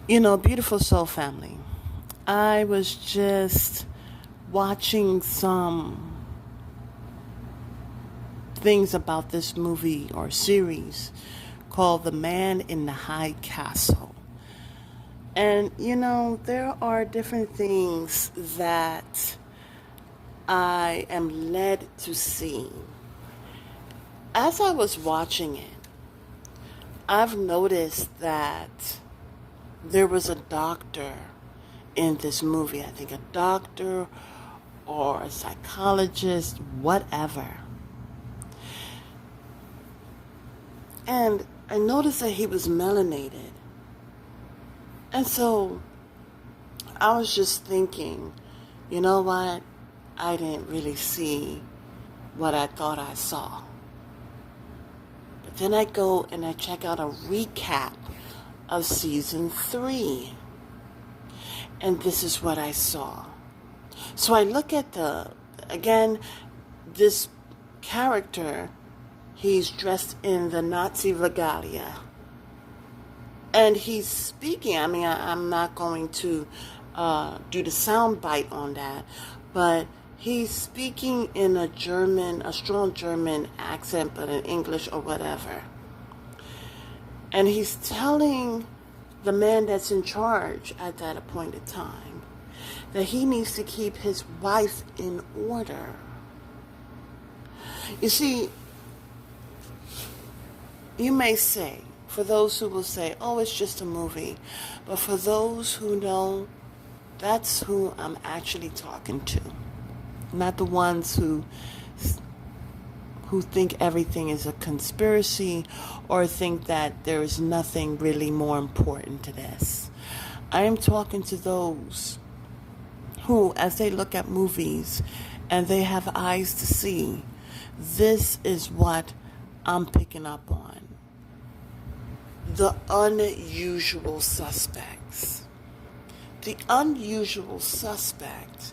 Beautiful soul family. I was just watching some things about this movie or series called The Man in the High Castle. And, there are different things that I am led to see. As I was watching it, I've noticed that there was a doctor in this movie. I think a doctor or a psychologist, whatever. And I noticed that he was melanated. And so I was just thinking, you know what? I didn't really see what I thought I saw. But then I go and I check out a recap of season 3. And this is what I saw. So I look at this character, he's dressed in the Nazi regalia. And he's speaking, I'm not going to do the sound bite on that, but he's speaking in a strong German accent, but in English or whatever. And he's telling the man that's in charge at that appointed time that he needs to keep his wife in order. You see, you may say, for those who will say, oh, it's just a movie, but for those who know, that's who I'm actually talking to. Not the ones who think everything is a conspiracy or think that there is nothing really more important to this. I am talking to those who, as they look at movies and they have eyes to see, this is what I'm picking up on. The unusual suspects. The unusual suspects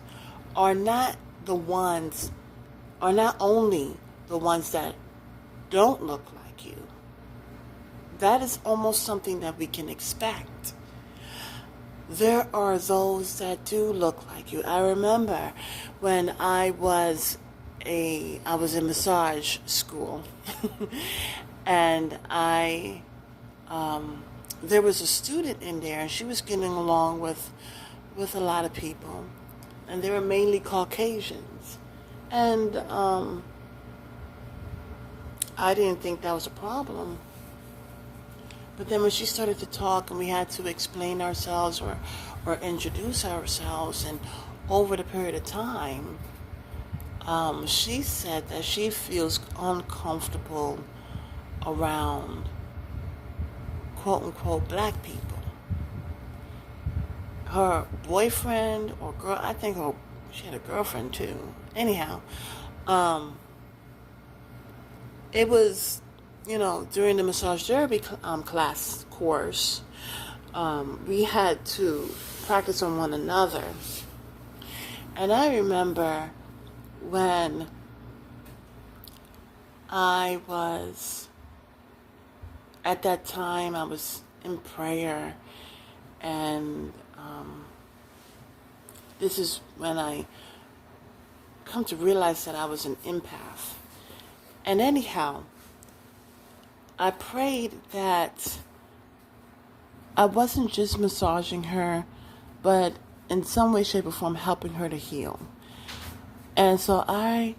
are not only the ones that don't look like you. That is almost something that we can expect. There are those that do look like you. I remember when I was in massage school and there was a student in there and she was getting along with a lot of people, and they were mainly Caucasians. And I didn't think that was a problem. But then when she started to talk and we had to explain ourselves or introduce ourselves, and over the period of time, she said that she feels uncomfortable around quote-unquote black people. Her boyfriend or girl, I think she had a girlfriend too. Anyhow, it was, during the massage therapy course, we had to practice on one another. And I remember when at that time, I was in prayer, and this is when I come to realize that I was an empath. And anyhow, I prayed that I wasn't just massaging her, but in some way, shape, or form helping her to heal. And so I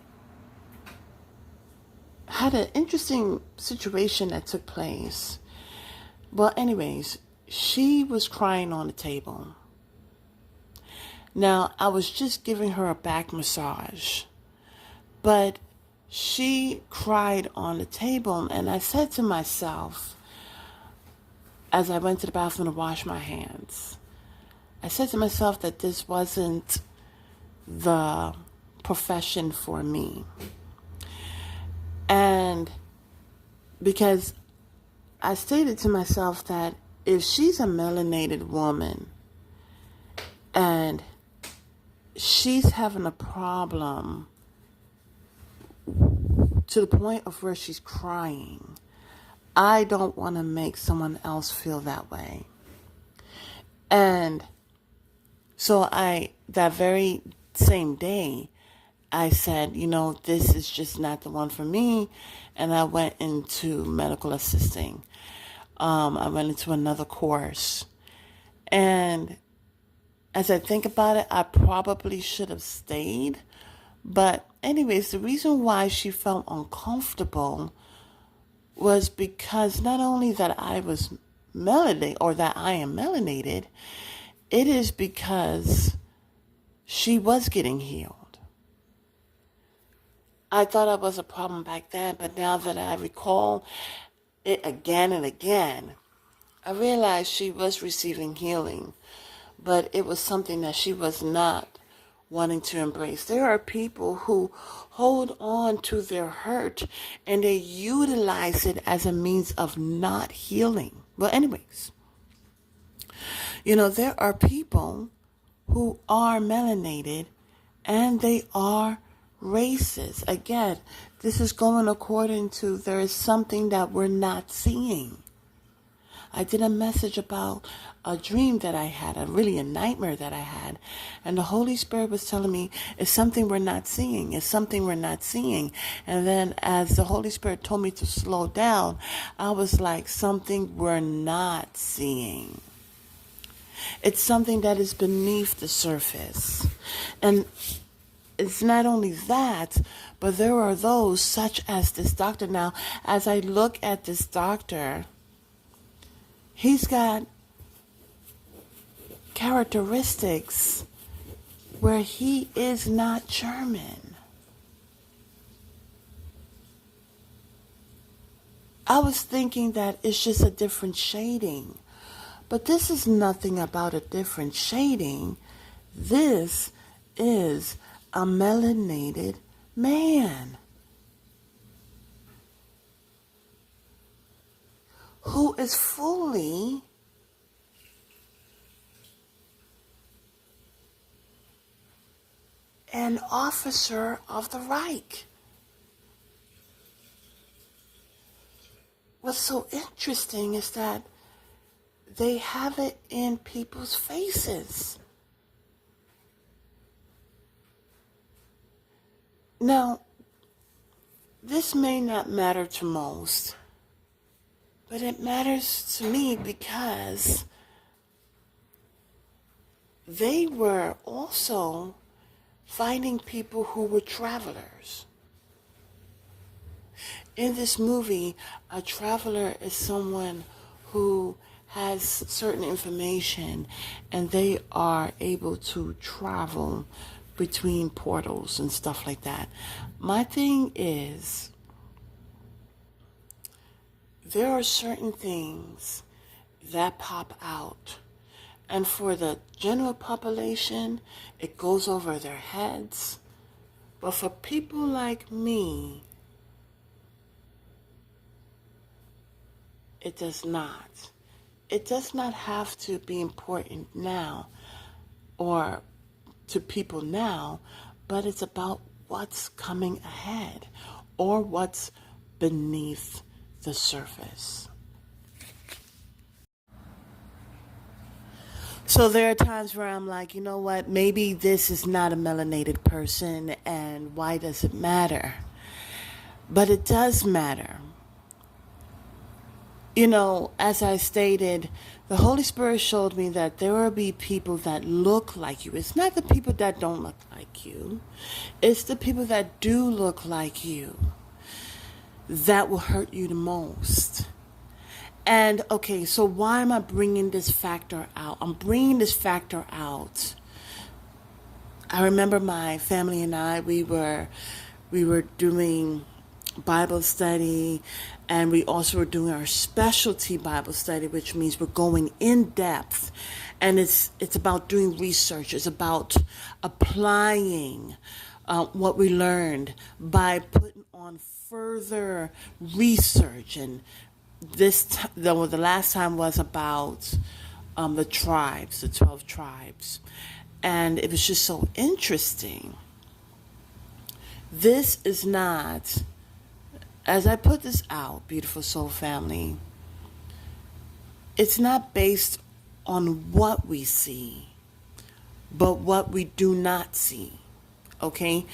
had an interesting situation that took place. Well, anyways, she was crying on the table. Now, I was just giving her a back massage, but she cried on the table, and I said to myself, as I went to the bathroom to wash my hands, I said to myself that this wasn't the profession for me. And because I stated to myself that if she's a melanated woman and she's having a problem to the point of where she's crying, I don't want to make someone else feel that way. And so that very same day, I said, this is just not the one for me. And I went into medical assisting. I went into another course. And as I think about it, I probably should have stayed. But anyways, the reason why she felt uncomfortable was because not only that I was melanated, or that I am melanated, it is because she was getting healed. I thought I was a problem back then, but now that I recall it again and again, I realized she was receiving healing, but it was something that she was not wanting to embrace. There are people who hold on to their hurt and they utilize it as a means of not healing. Well, anyways, there are people who are melanated and they are racist. Again, this is going according to there is something that we're not seeing. I did a message about a dream that I had, a nightmare that I had. And the Holy Spirit was telling me, it's something we're not seeing. It's something we're not seeing. And then as the Holy Spirit told me to slow down, I was like, something we're not seeing. It's something that is beneath the surface. And it's not only that, but there are those such as this doctor. Now, as I look at this doctor, he's got characteristics where he is not German. I was thinking that it's just a different shading. But this is nothing about a different shading. This is a melanated man who is fully an officer of the Reich. What's so interesting is that they have it in people's faces. Now, this may not matter to most, but it matters to me because they were also finding people who were travelers. In this movie, a traveler is someone who has certain information and they are able to travel between portals and stuff like that. My thing is, there are certain things that pop out, and for the general population, it goes over their heads. But for people like me, it does not. It does not have to be important now or to people now, but it's about what's coming ahead or what's beneath the surface. So there are times where I'm like, you know what, maybe this is not a melanated person, and why does it matter? But it does matter. As I stated, the Holy Spirit showed me that there will be people that look like you. It's not the people that don't look like you. It's the people that do look like you that will hurt you the most. And, okay, so why am I bringing this factor out? I'm bringing this factor out. I remember my family and I, we were doing Bible study, and we also were doing our specialty Bible study, which means we're going in depth, and it's about doing research. It's about applying what we learned by putting on further research. And the last time was about the tribes, the 12 tribes, and it was just so interesting. This is not, as I put this out, beautiful soul family, it's not based on what we see, but what we do not see. Okay?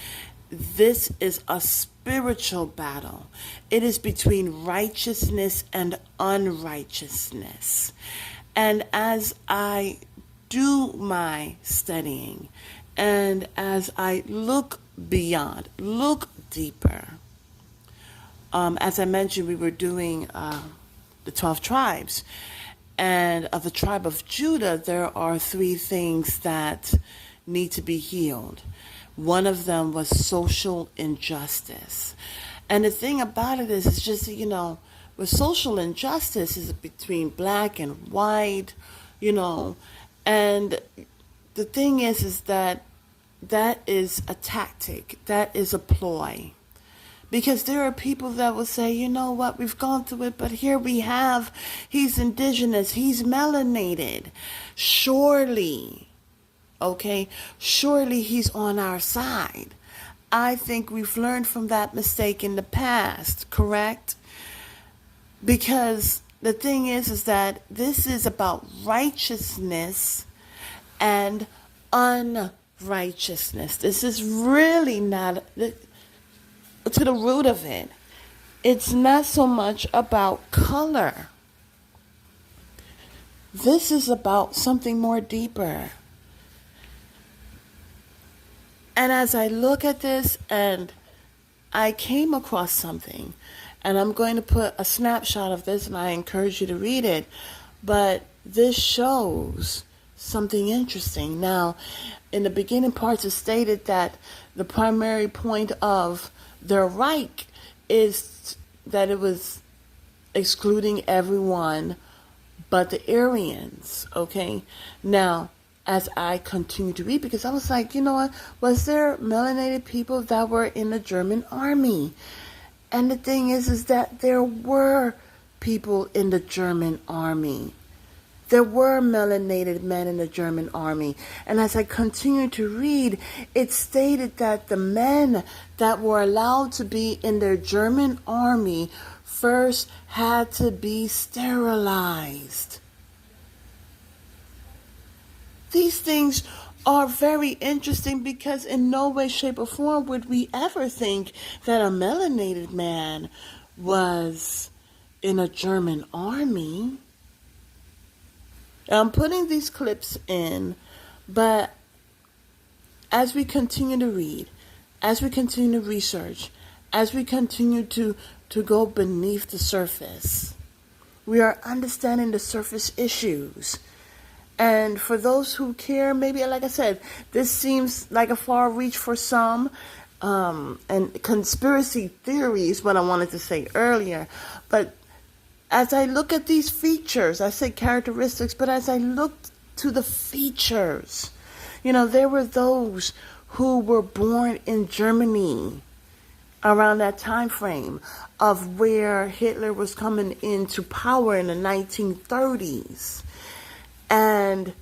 This is a spiritual battle. It is between righteousness and unrighteousness. And as I do my studying, and as I look beyond, look deeper, as I mentioned, we were doing the 12 tribes. And of the tribe of Judah, there are 3 things that need to be healed. One of them was social injustice. And the thing about it is, it's just, with social injustice is between black and white, and the thing is that is a tactic, that is a ploy. Because there are people that will say, you know what, we've gone through it, but here we have, he's indigenous, he's melanated. Surely he's on our side. I think we've learned from that mistake in the past, correct? Because the thing is that this is about righteousness and unrighteousness. This is really not, to the root of it, it's not so much about color. This is about something more deeper. And as I look at this, and I came across something, and I'm going to put a snapshot of this, and I encourage you to read it, but this shows something interesting. Now, in the beginning parts, it stated that the primary point of their Reich is that it was excluding everyone but the Aryans, okay? Now, as I continue to read, because I was like, you know what, was there melanated people that were in the German army? And the thing is that there were people in the German army. There were melanated men in the German army. And as I continued to read, it stated that the men that were allowed to be in their German army first had to be sterilized. These things are very interesting because in no way, shape, or form would we ever think that a melanated man was in a German army. I'm putting these clips in, but as we continue to read, as we continue to research, as we continue to go beneath the surface, we are understanding the surface issues. And for those who care, maybe, like I said, this seems like a far reach for some, and conspiracy theory is what I wanted to say earlier. But as I look at these features, I say characteristics, but as I look to the features, there were those who were born in Germany around that time frame of where Hitler was coming into power in the 1930s. And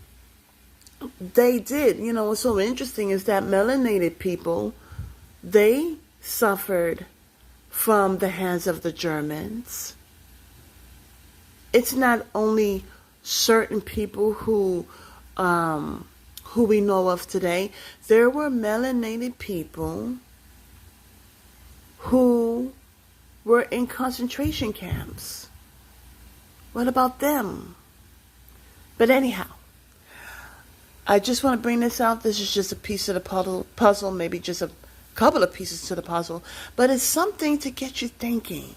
they did, what's so interesting is that melanated people, they suffered from the hands of the Germans. It's not only certain people who we know of today. There were melanated people who were in concentration camps. What about them? But anyhow, I just want to bring this out. This is just a piece of the puzzle, maybe just a couple of pieces to the puzzle, but it's something to get you thinking.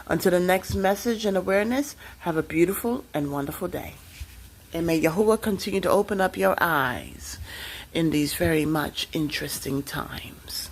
Until the next message and awareness, have a beautiful and wonderful day. And may Yahweh continue to open up your eyes in these very much interesting times.